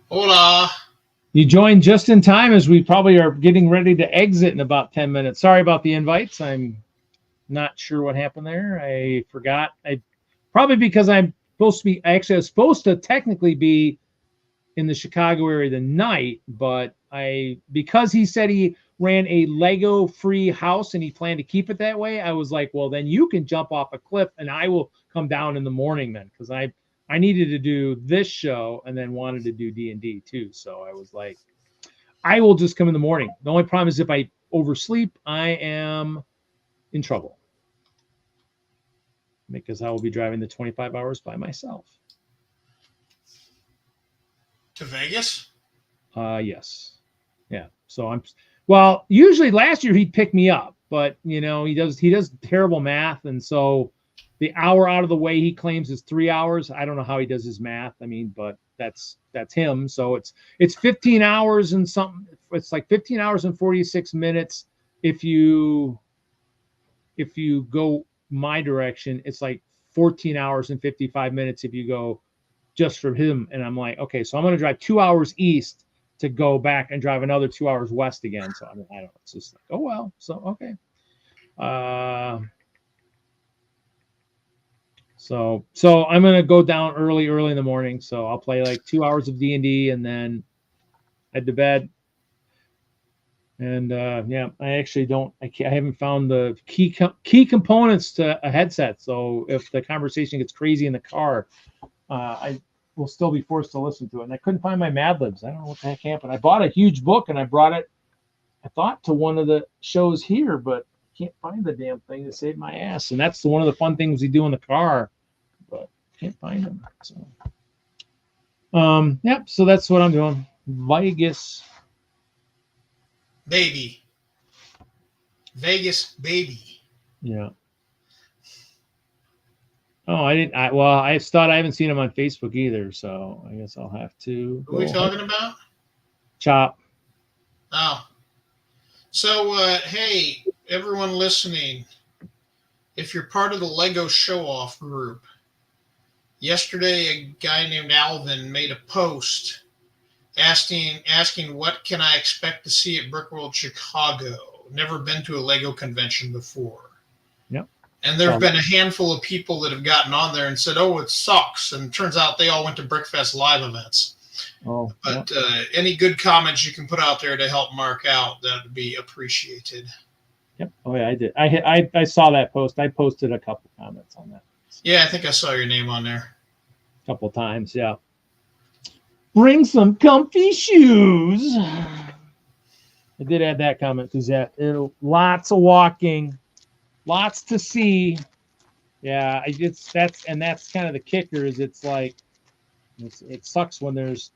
Hola. You joined just in time as we probably are getting ready to exit in about 10 minutes. Sorry about the invites. I'm not sure what happened there. I forgot. Probably because I'm supposed to be, I was supposed to technically be in the Chicago area tonight, but because he said he ran a Lego free house and he planned to keep it that way, I was like, well, then you can jump off a cliff and I will come down in the morning then, because I needed to do this show and then wanted to do D&D too. So I was like, I will just come in the morning. The only problem is if I oversleep, I am in trouble, because I will be driving the 25 hours by myself. To Vegas? Yes. Yeah. So usually last year he'd pick me up, but he does terrible math. And so the hour out of the way he claims is 3 hours. I don't know how he does his math. I mean, but that's him. So it's 15 hours and something. It's like 15 hours and 46 minutes. If you go my direction, it's like 14 hours and 55 minutes if you go just from him. And I'm like, okay, so I'm going to drive 2 hours east to go back and drive another 2 hours west again. So I don't know. It's just like, oh, well, so, okay. So I'm going to go down early in the morning. So I'll play like 2 hours of D&D and then head to bed. And yeah, I haven't found the key components to a headset. So if the conversation gets crazy in the car, I will still be forced to listen to it. And I couldn't find my Mad Libs. I don't know what the heck happened. I bought a huge book and I brought it, I thought, to one of the shows here, but I can't find the damn thing to save my ass. And that's one of the fun things we do in the car, but can't find them. So, yep. So that's what I'm doing. Vegas. Baby. Yeah. Oh, I didn't. I thought I haven't seen him on Facebook either, so I guess I'll have to. Who are we talking about? Chop. Oh. So, hey, everyone listening, if you're part of the Lego Show-Off group, yesterday a guy named Alvin made a post asking what can I expect to see at Brickworld Chicago. Never been to a Lego convention before. Yep. And there have been a handful of people that have gotten on there and said, oh, it sucks. And it turns out they all went to Brickfest live events. Oh, but any good comments you can put out there to help Mark out, that would be appreciated. Yep. Oh yeah, I did. I saw that post. I posted a couple comments on that. Yeah, I think I saw your name on there. A couple times. Yeah. Bring some comfy shoes. I did add that comment because lots of walking, lots to see. Yeah, that's kind of the kicker. Is it's like it sucks when there's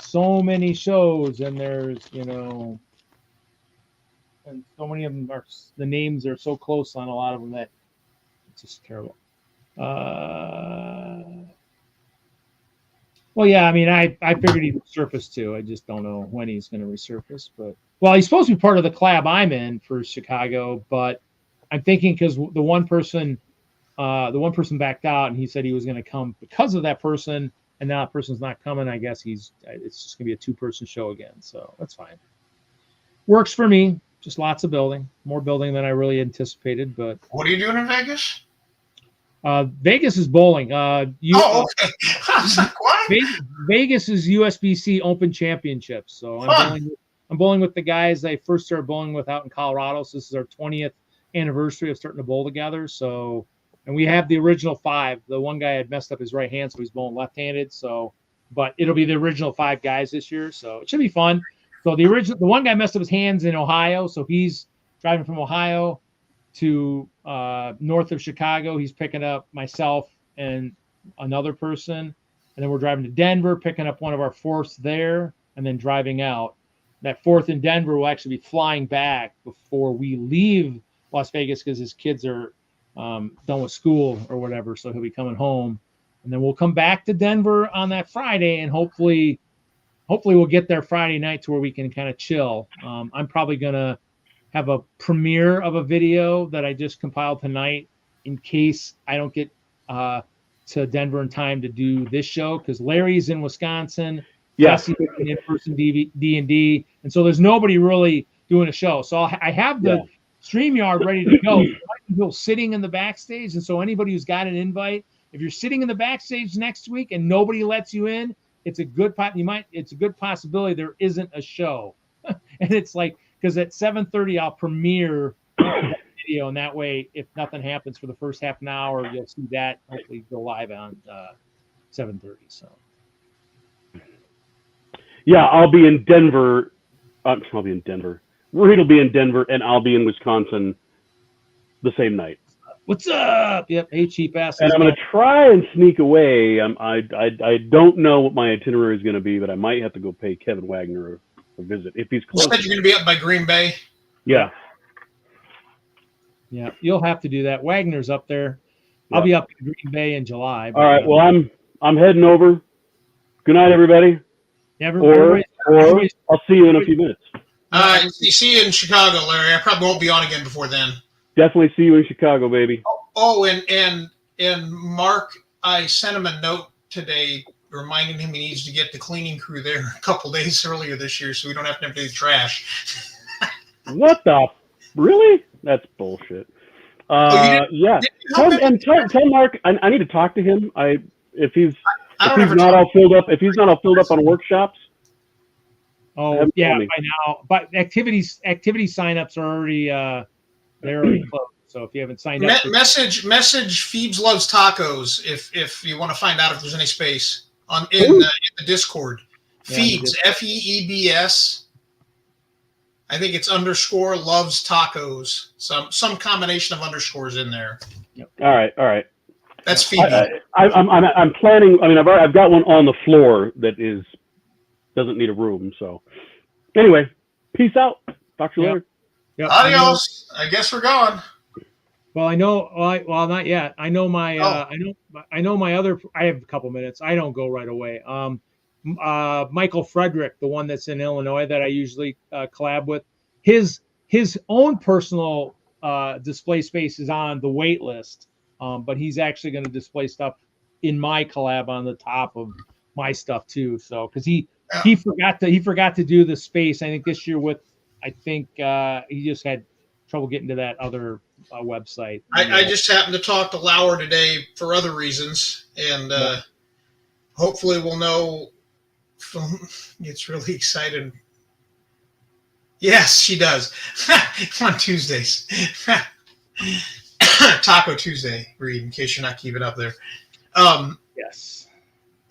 so many shows and there's and so many of them the names are so close on a lot of them that it's just terrible. Well, yeah, I mean, I figured he'd surface too. I just don't know when he's going to resurface. But well, he's supposed to be part of the collab I'm in for Chicago, but I'm thinking because the one person backed out, and he said he was going to come because of that person, and now that person's not coming. I guess it's just going to be a 2-person show again, so that's fine. Works for me. Just lots of building, more building than I really anticipated. But what are you doing in Vegas? Vegas is bowling. Okay. I was like, what? Vegas is USBC Open Championships. So I'm bowling with the guys I first started bowling with out in Colorado. So this is our 20th anniversary of starting to bowl together. So, and we have the original 5. The one guy had messed up his right hand, so he's bowling left-handed. So, but it'll be the original 5 guys this year. So it should be fun. So the one guy messed up his hands in Ohio. So he's driving from Ohio to north of Chicago. He's picking up myself and another person, and then we're driving to Denver, picking up one of our 4ths there, and then driving out. That 4th in Denver will actually be flying back before we leave Las Vegas because his kids are done with school or whatever, so he'll be coming home, and then we'll come back to Denver on that Friday, and hopefully we'll get there Friday night to where we can kind of chill. I'm probably gonna have a premiere of a video that I just compiled tonight in case I don't get to Denver in time to do this show because Larry's in Wisconsin. Yes. Jesse's in in-person D&D, and so there's nobody really doing a show. So I have the StreamYard ready to go. People sitting in the backstage, and so anybody who's got an invite, if you're sitting in the backstage next week and nobody lets you in, it's a good possibility there isn't a show. And it's like, because at 7:30 I'll premiere that video, and that way if nothing happens for the first half an hour, you'll see that hopefully go live on 7:30. So yeah, I'll be in Denver. I'll be in Denver. Reed will be in Denver, and I'll be in Wisconsin the same night. what's up? Yep, hey cheap ass. And I'm going to try and sneak away. I don't know what my itinerary is going to be, but I might have to go pay Kevin Wagner a visit if he's close. You said you're going to be up by Green Bay. Yeah. Yeah, you'll have to do that. Wagner's up there. Yeah. I'll be up in Green Bay in July. All right. Well, I'm heading over. Good night, everybody. Or I'll see you in a few minutes. See you in Chicago, Larry. I probably won't be on again before then. Definitely see you in Chicago, baby. Oh, and Mark, I sent him a note today reminding him he needs to get the cleaning crew there a couple days earlier this year so we don't have to empty the trash. What the? Really? That's bullshit. Yeah. Tell Mark I need to talk to him. If he's not all filled up on workshops. Oh yeah, by now. But activity signups are already they're already closed. So if you haven't signed up, message Phoebes Loves Tacos if you want to find out if there's any space in the Discord. Yeah, Phoebes, Feebs. I think it's _ loves tacos. Some combination of underscores in there. Yep. All right. That's Phoebe. I'm planning. I mean, I've got one on the floor that doesn't need a room. So anyway, peace out. Talk to you later. Yep. Adios. I guess we're going. Well, I know. Well, not yet. I know my. I know my other. I have a couple minutes. I don't go right away. Michael Frederick, the one that's in Illinois that I usually collab with, his own personal display space is on the wait list, but he's actually going to display stuff in my collab on the top of my stuff too. So because he forgot to do the space. I think this year he just had trouble getting to that other website. I just happened to talk to Lauer today for other reasons, and hopefully we'll know. Gets really excited. Yes, she does. On Tuesdays. Taco Tuesday, Reed, in case you're not keeping up there. Yes.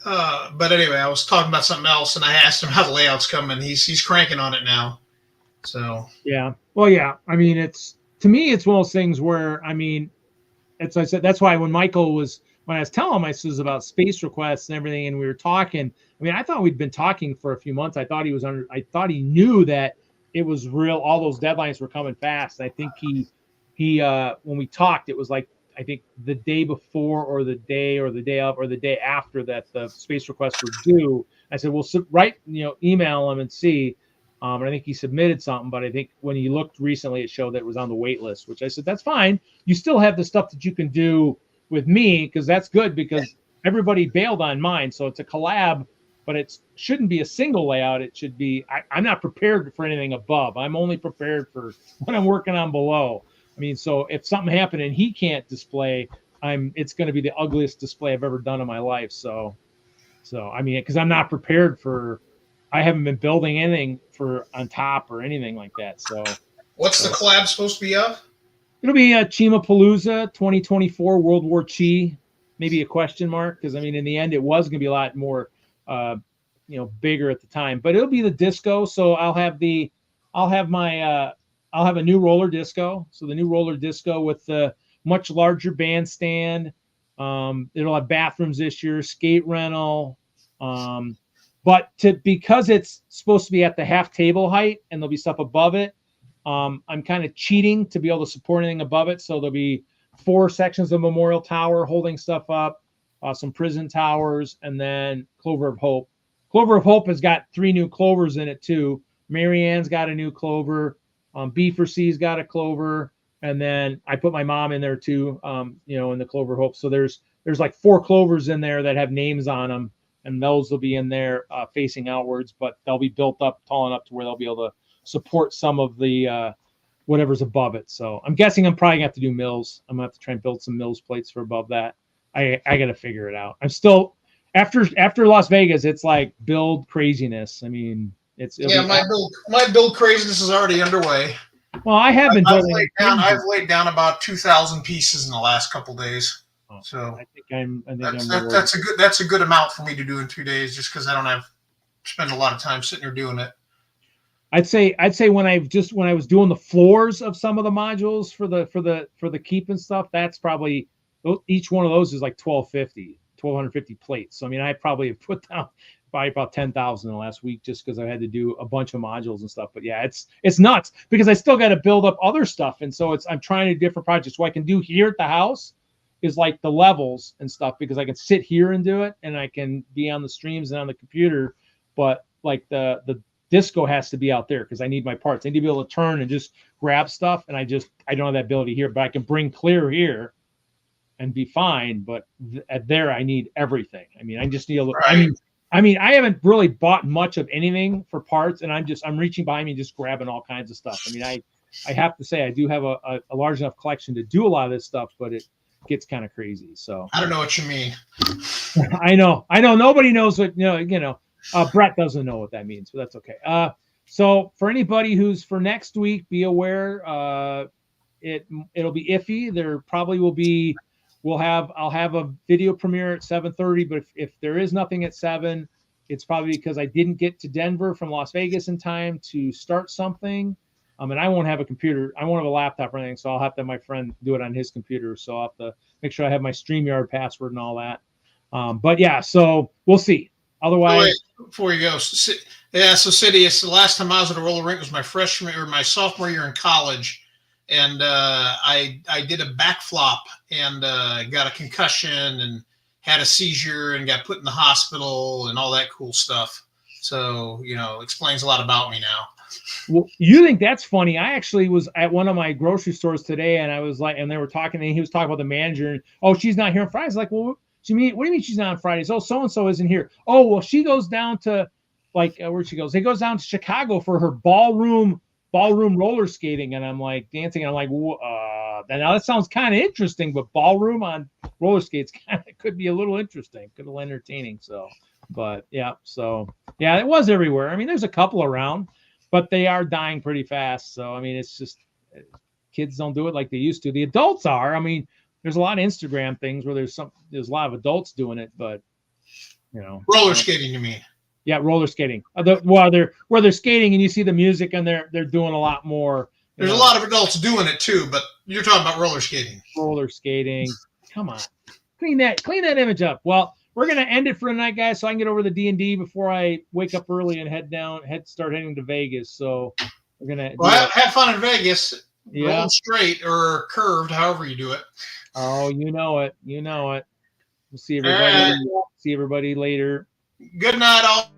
But anyway, I was talking about something else, and I asked him how the layout's coming. He's cranking on it now. So Yeah. Well, yeah. I mean, to me, it's one of those things where, I mean, as I said, that's why when I was telling him, I says about space requests and everything, and we were talking. I mean, I thought we'd been talking for a few months. I thought he knew that it was real. All those deadlines were coming fast. I think he when we talked, it was like, I think the day before or the day of or the day after that the space requests were due. I said, well, email him and see. And I think he submitted something, but I think when he looked recently, it showed that it was on the wait list, which I said, that's fine. You still have the stuff that you can do with me, because that's good, because everybody bailed on mine. So it's a collab, but it shouldn't be a single layout. It should be, I'm not prepared for anything above. I'm only prepared for what I'm working on below. I mean, so if something happened and he can't display, it's going to be the ugliest display I've ever done in my life. So I mean, because I'm not prepared for, I haven't been building anything for on top or anything like that. So what's the collab supposed to be of? It'll be a Chimapalooza 2024 World War Chi, maybe a question mark, because I mean, in the end, it was going to be a lot more, bigger at the time. But it'll be the disco. So I'll have a new roller disco. So the new roller disco with the much larger bandstand. It'll have bathrooms this year, skate rental. But because it's supposed to be at the half table height and there'll be stuff above it, I'm kind of cheating to be able to support anything above it. So there'll be 4 sections of Memorial Tower holding stuff up, some prison towers, and then Clover of Hope. Clover of Hope has got 3 new clovers in it too. Marianne's got a new clover. B4C's got a clover. And then I put my mom in there too, in the Clover of Hope. So there's like 4 clovers in there that have names on them. And those will be in there facing outwards, but they'll be built up tall enough to where they'll be able to support some of the whatever's above it. So I'm guessing I'm probably gonna have to do mills. I'm gonna have to try and build some mills plates for above that. I gotta figure it out. I'm still after Las Vegas. It's like build craziness. I mean, my build craziness is already underway. Well, I have been building. I've laid down about 2,000 pieces in the last couple days. So I think that's a good amount for me to do in 2 days, just because I don't spend a lot of time sitting here doing it. I'd say when I was doing the floors of some of the modules for the keep and stuff, that's probably, each one of those is like 1,250 plates. So I mean, I probably have put down probably about 10,000 in the last week just because I had to do a bunch of modules and stuff. But yeah, it's nuts because I still got to build up other stuff, and so I'm trying to do different projects. What I can do here at the house is like the levels and stuff, because I can sit here and do it, and I can be on the streams and on the computer. But like the disco has to be out there because I need my parts. I need to be able to turn and just grab stuff, and I don't have that ability here. But I can bring clear here and be fine. But there, I need everything. I mean, I just need a little. Right. I mean, I haven't really bought much of anything for parts, and I'm reaching behind me, just grabbing all kinds of stuff. I mean, I have to say I do have a large enough collection to do a lot of this stuff, but it gets kind of crazy. So I don't know what you mean. I know. Nobody knows what Brett doesn't know what that means, but that's okay. So for anybody who's for next week, be aware it'll be iffy. There probably will be. I'll have a video premiere at 7:30, but if there is nothing at 7, it's probably because I didn't get to Denver from Las Vegas in time to start something. And I won't have a computer. I won't have a laptop or anything, so I'll have to have my friend do it on his computer. So I'll have to make sure I have my StreamYard password and all that. But yeah, so we'll see. Otherwise, before you go, so Sidious, the last time I was at a roller rink was my freshman or my sophomore year in college, and I did a backflop and got a concussion and had a seizure and got put in the hospital and all that cool stuff. So explains a lot about me now. Well, you think that's funny? I actually was at one of my grocery stores today, and I was like, and they were talking, and he was talking about the manager. And, oh, she's not here on Fridays. Like, well, what do you mean she's not on Fridays? Oh, so and so isn't here. Oh, well, she goes down to where she goes. He goes down to Chicago for her ballroom roller skating, and I'm like dancing. And I'm like, now that sounds kind of interesting, but ballroom on roller skates kind of could be a little interesting, could be entertaining. So, but yeah, it was everywhere. I mean, there's a couple around. but they are dying pretty fast. So, I mean, it's just kids don't do it like they used to. The adults are. I mean, there's a lot of Instagram things where there's a lot of adults doing it, but Roller skating, you mean? Yeah, roller skating. Where they're skating and you see the music and they're doing a lot more. There's a lot of adults doing it too, but you're talking about roller skating. Roller skating. Come on, clean that image up. Well, we're gonna end it for tonight, guys, so I can get over the D&D before I wake up early and start heading to Vegas. So we're gonna. Have fun in Vegas. Yeah. Roll straight or curved, however you do it. Oh, you know it. We'll see everybody. See everybody later. Good night, all.